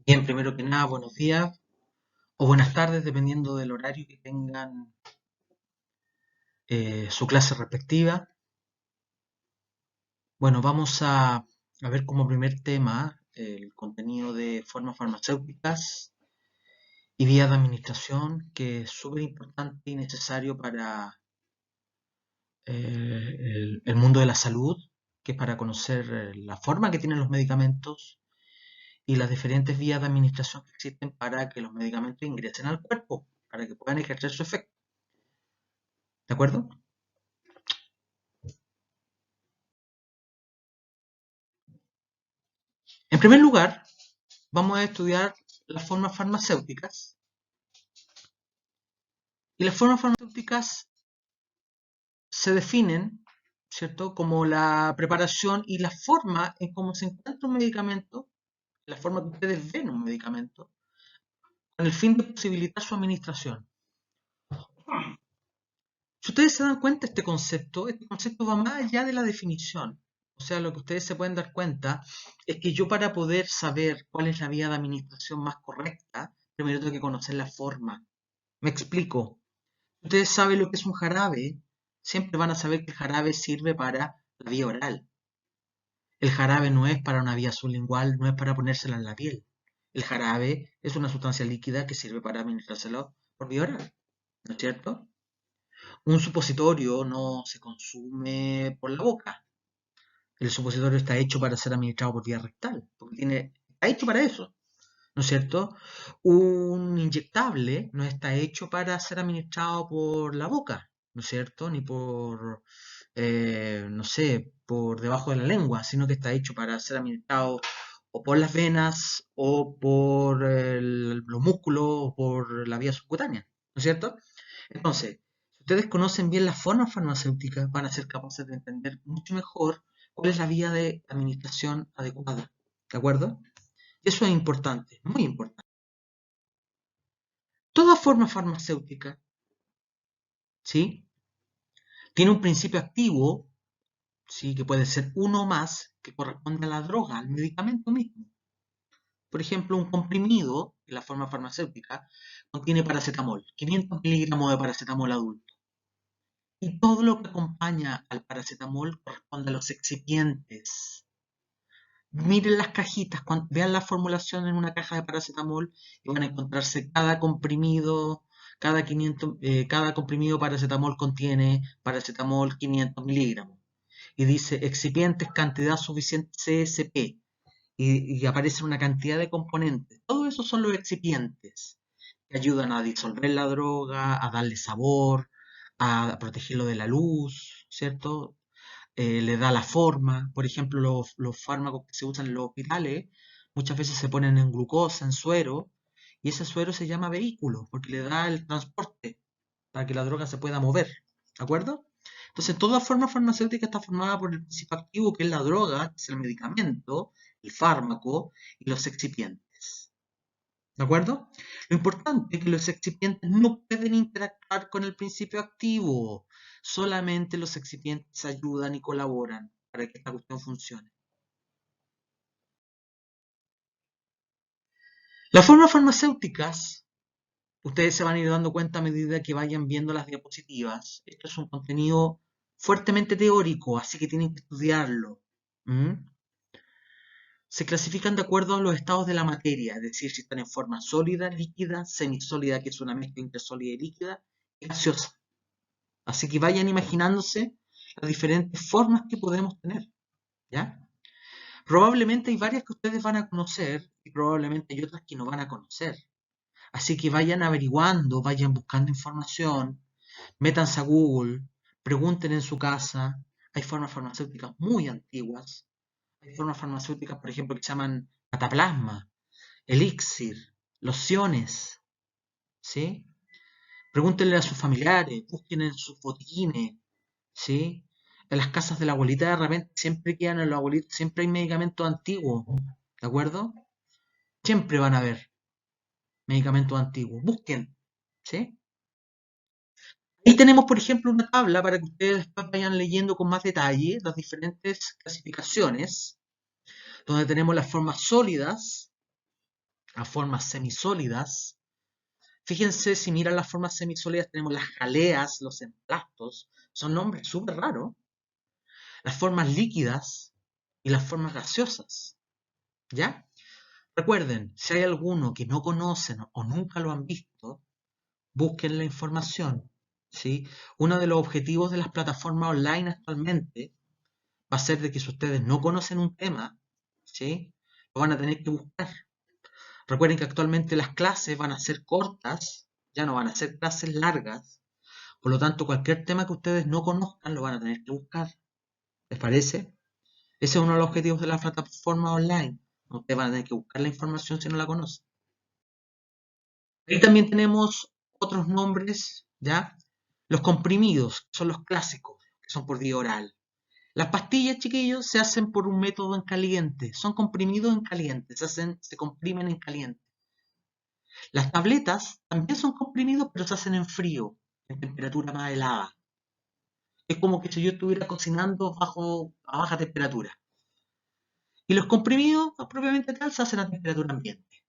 Bien, primero que nada, buenos días o buenas tardes, dependiendo del horario que tengan su clase respectiva. Bueno, vamos a ver como primer tema el contenido de formas farmacéuticas y vías de administración, que es súper importante y necesario para el mundo de la salud, que es para conocer la forma que tienen los medicamentos y las diferentes vías de administración que existen para que los medicamentos ingresen al cuerpo, para que puedan ejercer su efecto. ¿De acuerdo? En primer lugar, vamos a estudiar las formas farmacéuticas. Y las formas farmacéuticas se definen, ¿cierto?, como la preparación y la forma en cómo se encuentra un medicamento, la forma que ustedes ven un medicamento, con el fin de posibilitar su administración. Si ustedes se dan cuenta, este concepto va más allá de la definición. O sea, lo que ustedes se pueden dar cuenta es que yo, para poder saber cuál es la vía de administración más correcta, primero tengo que conocer la forma. Me explico. Ustedes saben lo que es un jarabe, siempre van a saber que el jarabe sirve para la vía oral. El jarabe no es para una vía sublingual, no es para ponérsela en la piel. El jarabe es una sustancia líquida que sirve para administrárselo por vía oral, ¿no es cierto? Un supositorio no se consume por la boca. El supositorio está hecho para ser administrado por vía rectal, porque está hecho para eso, ¿no es cierto? Un inyectable no está hecho para ser administrado por la boca, ¿no es cierto? Ni por, no sé, por debajo de la lengua, sino que está hecho para ser administrado o por las venas o por los músculos o por la vía subcutánea, ¿no es cierto? Entonces, si ustedes conocen bien las formas farmacéuticas, van a ser capaces de entender mucho mejor cuál es la vía de administración adecuada, ¿de acuerdo? Y eso es importante, muy importante. Toda forma farmacéutica, ¿sí?, tiene un principio activo, ¿sí?, que puede ser uno o más, que corresponde a la droga, al medicamento mismo. Por ejemplo, un comprimido, en la forma farmacéutica, contiene paracetamol, 500 miligramos de paracetamol adulto. Y todo lo que acompaña al paracetamol corresponde a los excipientes. Miren las cajitas, vean la formulación en una caja de paracetamol y van a encontrarse cada comprimido, cada comprimido paracetamol contiene paracetamol 500 miligramos. Y dice excipientes cantidad suficiente CSP. Y aparece una cantidad de componentes. Todo eso son los excipientes que ayudan a disolver la droga, a darle sabor, a protegerlo de la luz, ¿cierto? Le da la forma. Por ejemplo, los fármacos que se usan en los hospitales muchas veces se ponen en glucosa, en suero, y ese suero se llama vehículo, porque le da el transporte para que la droga se pueda mover. ¿De acuerdo? Entonces, toda forma farmacéutica está formada por el principio activo, que es la droga, que es el medicamento, el fármaco y los excipientes. ¿De acuerdo? Lo importante es que los excipientes no pueden interactuar con el principio activo. Solamente los excipientes ayudan y colaboran para que esta cuestión funcione. Las formas farmacéuticas, ustedes se van a ir dando cuenta a medida que vayan viendo las diapositivas. Esto es un contenido fuertemente teórico, así que tienen que estudiarlo. ¿Mm? Se clasifican de acuerdo a los estados de la materia, es decir, si están en forma sólida, líquida, semisólida, que es una mezcla entre sólida y líquida, y gaseosa. Así que vayan imaginándose las diferentes formas que podemos tener, ¿ya? Probablemente hay varias que ustedes van a conocer y probablemente hay otras que no van a conocer. Así que vayan averiguando, vayan buscando información, métanse a Google, pregunten en su casa. Hay formas farmacéuticas muy antiguas. Hay formas farmacéuticas, por ejemplo, que se llaman cataplasma, elixir, lociones, ¿sí? Pregúntenle a sus familiares, busquen en sus botiquines, ¿sí? En las casas de la abuelita de repente siempre quedan en los abuelitos, siempre hay medicamentos antiguos, ¿de acuerdo? Siempre van a haber medicamentos antiguos, busquen, ¿sí? Ahí tenemos, por ejemplo, una tabla para que ustedes después vayan leyendo con más detalle las diferentes clasificaciones, donde tenemos las formas sólidas, a formas semisólidas. Fíjense, si miran las formas semisólidas, tenemos las jaleas, los emplastos, son nombres súper raros. Las formas líquidas y las formas gaseosas. ¿Ya? Recuerden, si hay alguno que no conocen o nunca lo han visto, busquen la información. ¿Sí? Uno de los objetivos de las plataformas online actualmente va a ser de que si ustedes no conocen un tema, ¿sí? Lo van a tener que buscar. Recuerden que actualmente las clases van a ser cortas, ya no van a ser clases largas, por lo tanto cualquier tema que ustedes no conozcan lo van a tener que buscar. ¿Les parece? Ese es uno de los objetivos de la plataforma online. Ustedes van a tener que buscar la información si no la conocen. Ahí también tenemos otros nombres, ¿ya? Los comprimidos, que son los clásicos, que son por vía oral. Las pastillas, chiquillos, se hacen por un método en caliente. Son comprimidos en caliente, se comprimen en caliente. Las tabletas también son comprimidos, pero se hacen en frío, en temperatura más helada. Es como que si yo estuviera cocinando a baja temperatura. Y los comprimidos, propiamente tal, se hacen a temperatura ambiente.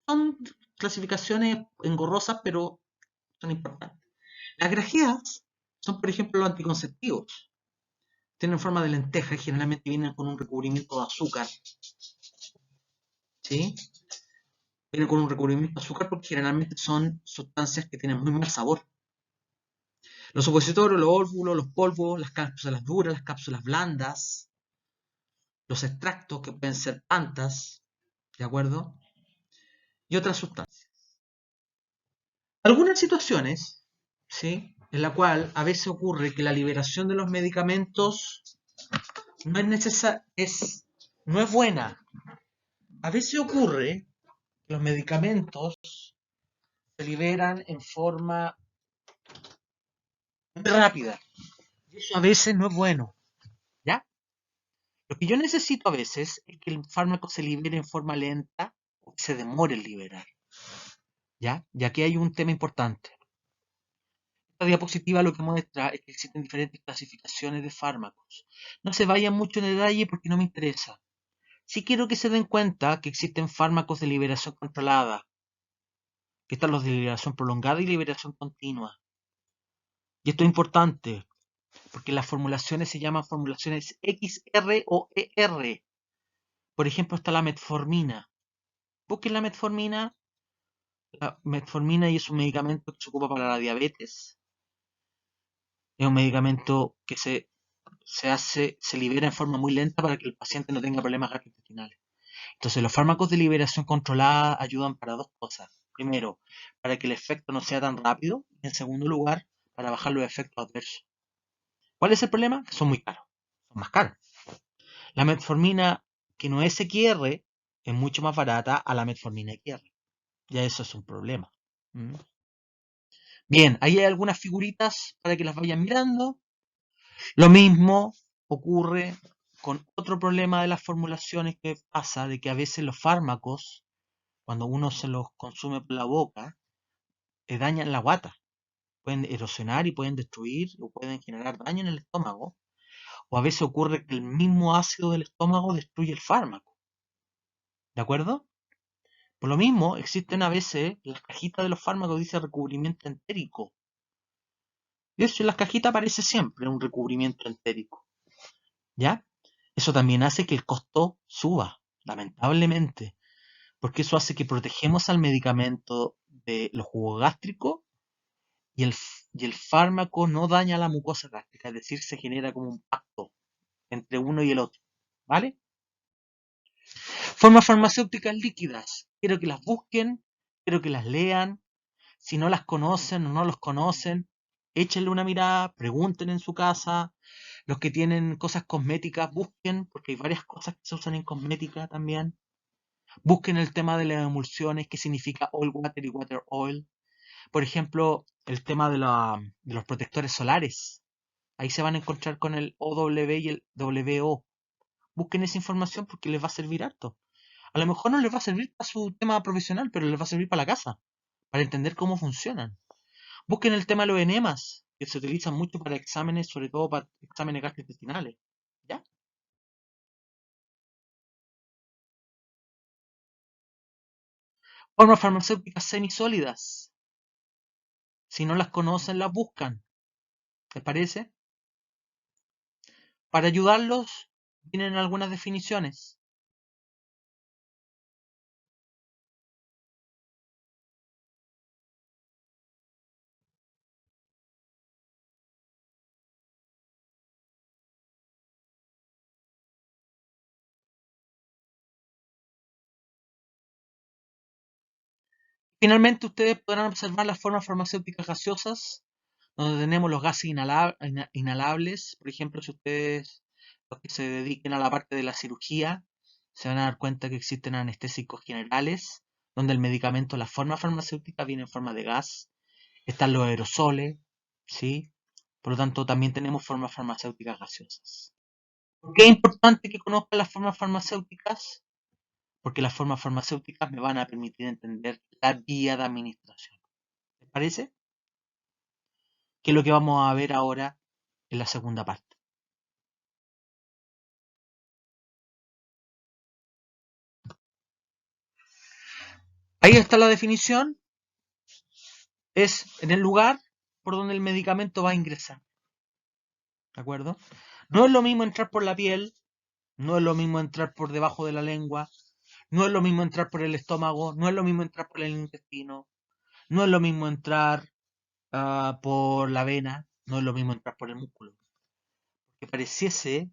Son clasificaciones engorrosas, pero son importantes. Las grajeas son, por ejemplo, los anticonceptivos. Tienen forma de lenteja y generalmente vienen con un recubrimiento de azúcar. ¿Sí? Vienen con un recubrimiento de azúcar porque generalmente son sustancias que tienen muy mal sabor. Los supositorios, los óvulos, los polvos, las cápsulas duras, las cápsulas blandas, los extractos que pueden ser pantas, ¿de acuerdo? Y otras sustancias. Algunas situaciones, ¿sí? En la cual a veces ocurre que la liberación de los medicamentos no es necesaria, no es buena. A veces ocurre que los medicamentos se liberan en forma muy rápida. Y eso a veces no es bueno, ¿ya? Lo que yo necesito a veces es que el fármaco se libere en forma lenta o que se demore en liberar, ¿ya? Y aquí hay un tema importante. Esta diapositiva lo que muestra es que existen diferentes clasificaciones de fármacos. No se vayan mucho en detalle porque no me interesa. Sí quiero que se den cuenta que existen fármacos de liberación controlada, que están los de liberación prolongada y liberación continua. Y esto es importante porque las formulaciones se llaman formulaciones XR o ER. Por ejemplo, está la metformina. Busquen la metformina. La metformina y es un medicamento que se ocupa para la diabetes. Es un medicamento que se libera en forma muy lenta para que el paciente no tenga problemas gastrointestinales. Entonces, los fármacos de liberación controlada ayudan para dos cosas. Primero, para que el efecto no sea tan rápido. Y en segundo lugar, para bajar los efectos adversos. ¿Cuál es el problema? Que son muy caros. Son más caros. La metformina que no es XR es mucho más barata a la metformina XR. Ya eso es un problema. ¿Mm? Bien, ahí hay algunas figuritas para que las vayan mirando. Lo mismo ocurre con otro problema de las formulaciones que pasa, de que a veces los fármacos, cuando uno se los consume por la boca, dañan la guata. Pueden erosionar y pueden destruir o pueden generar daño en el estómago. O a veces ocurre que el mismo ácido del estómago destruye el fármaco. ¿De acuerdo? Por lo mismo, existen a veces, las cajitas de los fármacos dice recubrimiento entérico. De hecho, en las cajitas aparece siempre un recubrimiento entérico. ¿Ya? Eso también hace que el costo suba, lamentablemente, porque eso hace que protegemos al medicamento de los jugos gástricos y el fármaco no daña la mucosa gástrica, es decir, se genera como un pacto entre uno y el otro. ¿Vale? Formas farmacéuticas líquidas. Quiero que las busquen, quiero que las lean. Si no las conocen o no los conocen, échenle una mirada, pregunten en su casa. Los que tienen cosas cosméticas, busquen, porque hay varias cosas que se usan en cosmética también. Busquen el tema de las emulsiones, qué significa oil water y water oil. Por ejemplo, el tema de los protectores solares. Ahí se van a encontrar con el OW y el WO. Busquen esa información porque les va a servir harto. A lo mejor no les va a servir para su tema profesional, pero les va a servir para la casa, para entender cómo funcionan. Busquen el tema de los enemas, que se utilizan mucho para exámenes, sobre todo para exámenes gastrointestinales. ¿Ya? Formas farmacéuticas semisólidas. Si no las conocen, las buscan. ¿Les parece? Para ayudarlos, tienen algunas definiciones. Finalmente, ustedes podrán observar las formas farmacéuticas gaseosas, donde tenemos los gases inhalables. Por ejemplo, si ustedes, los que se dediquen a la parte de la cirugía, se van a dar cuenta que existen anestésicos generales, donde el medicamento, la forma farmacéutica, viene en forma de gas. Están los aerosoles, ¿sí? Por lo tanto, también tenemos formas farmacéuticas gaseosas. ¿Por qué es importante que conozcan las formas farmacéuticas? Porque las formas farmacéuticas me van a permitir entender la vía de administración. ¿Les parece? Que es lo que vamos a ver ahora en la segunda parte. Ahí está la definición. Es en el lugar por donde el medicamento va a ingresar. ¿De acuerdo? No es lo mismo entrar por la piel, no es lo mismo entrar por debajo de la lengua, no es lo mismo entrar por el estómago, no es lo mismo entrar por el intestino, no es lo mismo entrar por la vena, no es lo mismo entrar por el músculo. Que pareciese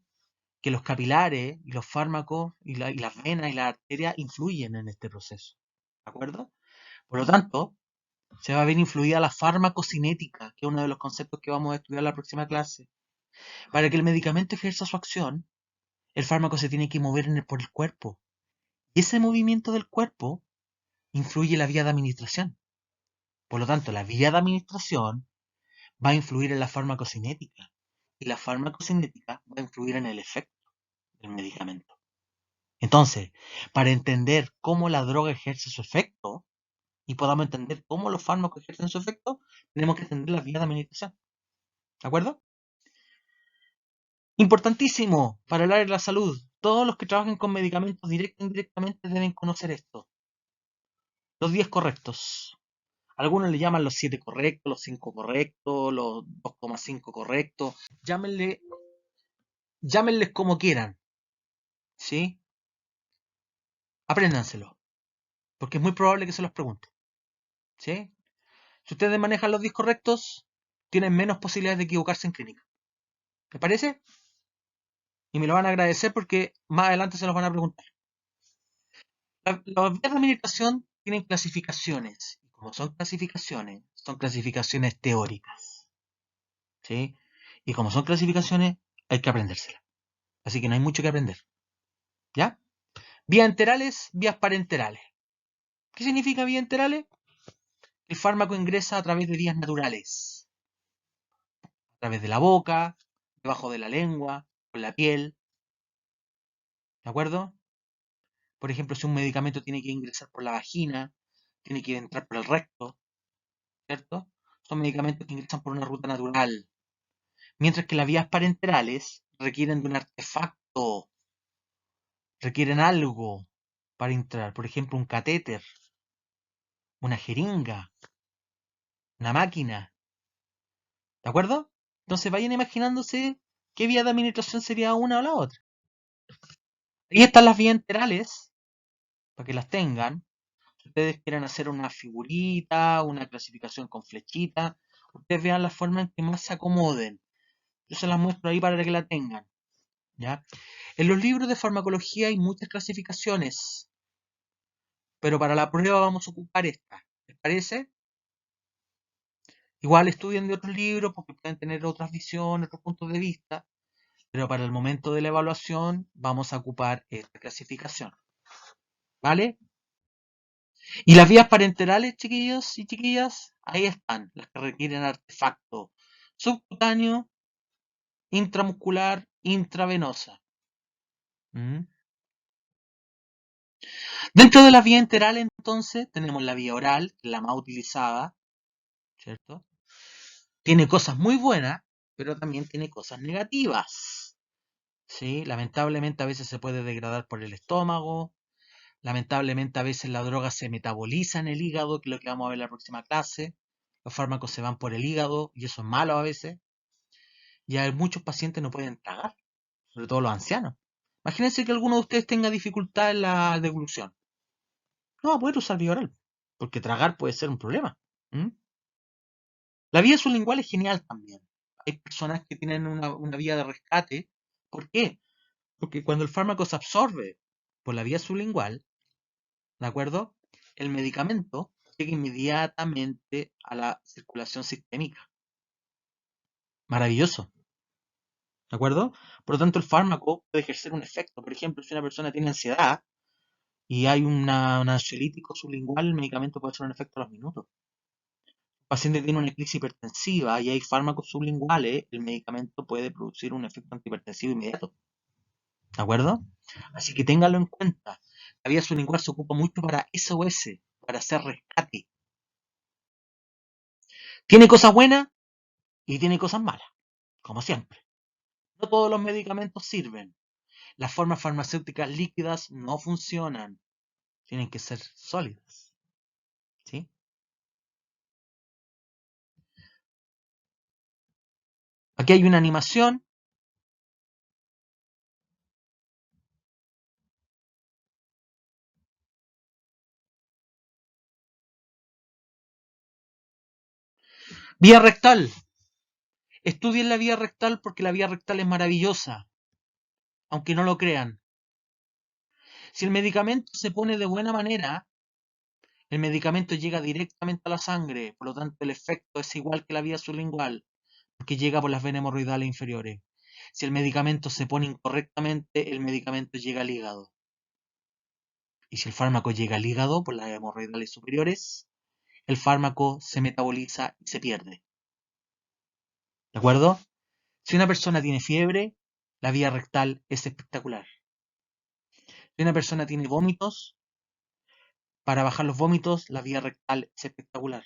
que los capilares y los fármacos y las venas y las arterias influyen en este proceso. ¿De acuerdo? Por lo tanto, se va a ver influida la farmacocinética, que es uno de los conceptos que vamos a estudiar en la próxima clase. Para que el medicamento ejerza su acción, el fármaco se tiene que mover por el cuerpo. Y ese movimiento del cuerpo influye en la vía de administración. Por lo tanto, la vía de administración va a influir en la farmacocinética. Y la farmacocinética va a influir en el efecto del medicamento. Entonces, para entender cómo la droga ejerce su efecto y podamos entender cómo los fármacos ejercen su efecto, tenemos que entender las vías de administración. ¿De acuerdo? Importantísimo para el área de la salud. Todos los que trabajen con medicamentos directo e indirectamente deben conocer esto. Los 10 correctos. Algunos le llaman los 7 correctos, los 5 correctos, los 2,5 correctos. Llámenles como quieran. ¿Sí? Apréndanselo. Porque es muy probable que se los pregunte. ¿Sí? Si ustedes manejan los 10 correctos, tienen menos posibilidades de equivocarse en clínica. ¿Me parece? Y me lo van a agradecer porque más adelante se los van a preguntar. Las vías de administración tienen clasificaciones. Y como son clasificaciones teóricas. ¿Sí? Y como son clasificaciones, hay que aprendérselas. Así que no hay mucho que aprender. ¿Ya? Vías enterales, vías parenterales. ¿Qué significa vías enterales? El fármaco ingresa a través de vías naturales. A través de la boca, debajo de la lengua, con la piel. ¿De acuerdo? Por ejemplo, si un medicamento tiene que ingresar por la vagina, tiene que entrar por el recto, ¿cierto? Son medicamentos que ingresan por una ruta natural. Mientras que las vías parenterales requieren de un artefacto, requieren algo para entrar. Por ejemplo, un catéter, una jeringa, una máquina. ¿De acuerdo? Entonces vayan imaginándose qué vía de administración sería una o la otra. Ahí están las vías enterales, para que las tengan. Si ustedes quieren hacer una figurita, una clasificación con flechita, ustedes vean la forma en que más se acomoden. Yo se las muestro ahí para que la tengan. ¿Ya? En los libros de farmacología hay muchas clasificaciones, pero para la prueba vamos a ocupar esta. ¿Les parece? Igual estudien de otros libros porque pueden tener otras visiones, otros puntos de vista, pero para el momento de la evaluación vamos a ocupar esta clasificación. ¿Vale? Y las vías parenterales, chiquillos y chiquillas, ahí están, las que requieren artefacto subcutáneo, intramuscular, intravenosa. ¿Mm? Dentro de la vía enteral, entonces, tenemos la vía oral, la más utilizada, ¿cierto? Tiene cosas muy buenas, pero también tiene cosas negativas. ¿Sí? Lamentablemente a veces se puede degradar por el estómago, Lamentablemente a veces la droga se metaboliza en el hígado, que es lo que vamos a ver en la próxima clase. Los fármacos se van por el hígado y eso es malo a veces. Y hay muchos pacientes no pueden tragar, sobre todo los ancianos. Imagínense que alguno de ustedes tenga dificultad en la deglución. No va a poder usar Bioral, porque tragar puede ser un problema. ¿Mm? La vía sublingual es genial también. Hay personas que tienen una vía de rescate. ¿Por qué? Porque cuando el fármaco se absorbe por la vía sublingual, ¿de acuerdo? El medicamento llega inmediatamente a la circulación sistémica. Maravilloso, ¿de acuerdo? Por lo tanto, el fármaco puede ejercer un efecto. Por ejemplo, si una persona tiene ansiedad y hay un ansiolítico sublingual, el medicamento puede hacer un efecto a los minutos. El paciente tiene una crisis hipertensiva y hay fármacos sublinguales, el medicamento puede producir un efecto antihipertensivo inmediato. ¿De acuerdo? Así que ténganlo en cuenta. La vía sublingual se ocupa mucho para SOS, para hacer rescate. Tiene cosas buenas y tiene cosas malas, como siempre. No todos los medicamentos sirven. Las formas farmacéuticas líquidas no funcionan. Tienen que ser sólidas. ¿Sí? Aquí hay una animación. Vía rectal. Estudien la vía rectal porque la vía rectal es maravillosa, aunque no lo crean. Si el medicamento se pone de buena manera, el medicamento llega directamente a la sangre, por lo tanto el efecto es igual que la vía sublingual, porque llega por las venas hemorroidales inferiores. Si el medicamento se pone incorrectamente, el medicamento llega al hígado. Y si el fármaco llega al hígado por las hemorroidales superiores, el fármaco se metaboliza y se pierde. ¿De acuerdo? Si una persona tiene fiebre, la vía rectal es espectacular. Si una persona tiene vómitos, para bajar los vómitos, la vía rectal es espectacular.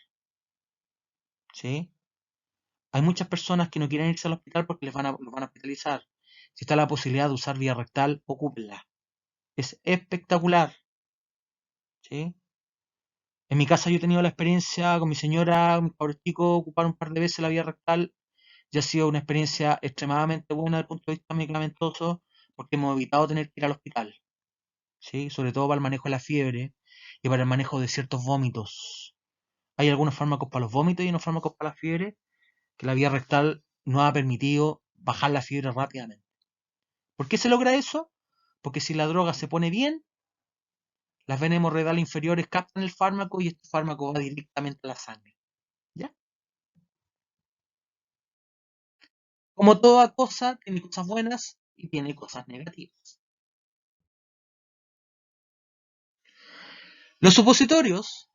¿Sí? Hay muchas personas que no quieren irse al hospital porque los van a hospitalizar. Si está la posibilidad de usar vía rectal, ocúpenla. Es espectacular. ¿Sí? En mi casa yo he tenido la experiencia con mi señora, mi cabro chico, ocupar un par de veces la vía rectal y ha sido una experiencia extremadamente buena desde el punto de vista medicamentoso porque hemos evitado tener que ir al hospital. ¿Sí? Sobre todo para el manejo de la fiebre y para el manejo de ciertos vómitos. Hay algunos fármacos para los vómitos y unos fármacos para la fiebre que la vía rectal nos ha permitido bajar la fiebre rápidamente. ¿Por qué se logra eso? Porque si la droga se pone bien, las venas hemorroidales inferiores captan el fármaco y este fármaco va directamente a la sangre. ¿Ya? Como toda cosa, tiene cosas buenas y tiene cosas negativas. Los supositorios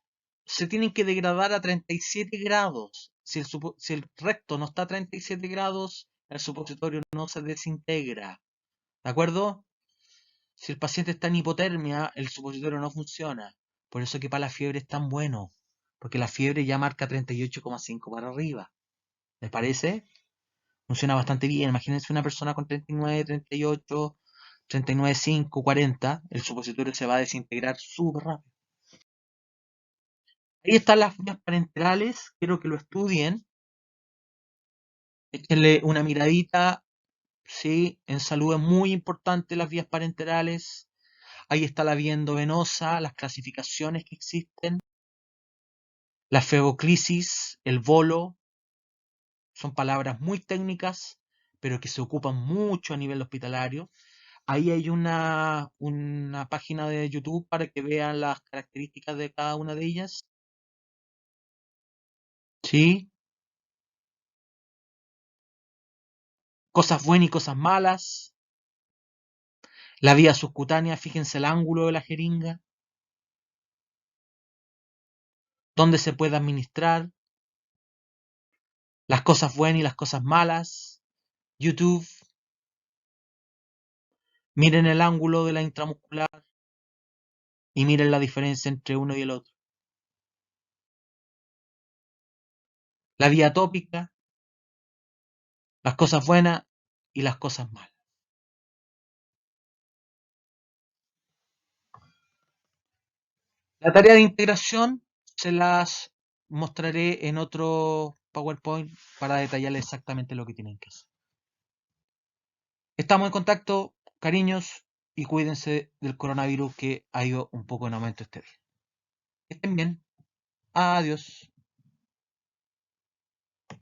se tienen que degradar a 37 grados. Si el recto no está a 37 grados, el supositorio no se desintegra. ¿De acuerdo? Si el paciente está en hipotermia, el supositorio no funciona. Por eso que para la fiebre es tan bueno. Porque la fiebre ya marca 38,5 para arriba. ¿Les parece? Funciona bastante bien. Imagínense una persona con 39, 38, 39,5, 40. El supositorio se va a desintegrar súper rápido. Ahí están las vías parenterales. Quiero que lo estudien. Échenle una miradita. Sí, en salud es muy importante las vías parenterales. Ahí está la vía endovenosa, las clasificaciones que existen. La feboclisis, el bolo, son palabras muy técnicas, pero que se ocupan mucho a nivel hospitalario. Ahí hay una página de YouTube para que vean las características de cada una de ellas. Sí, cosas buenas y cosas malas. La vía subcutánea, fíjense el ángulo de la jeringa, dónde se puede administrar, las cosas buenas y las cosas malas. YouTube, miren el ángulo de la intramuscular y miren la diferencia entre uno y el otro. La vía tópica, las cosas buenas y las cosas malas. La tarea de integración se las mostraré en otro PowerPoint para detallarles exactamente lo que tienen que hacer. Estamos en contacto, cariños, y cuídense del coronavirus que ha ido un poco en aumento este día. Que estén bien. Adiós.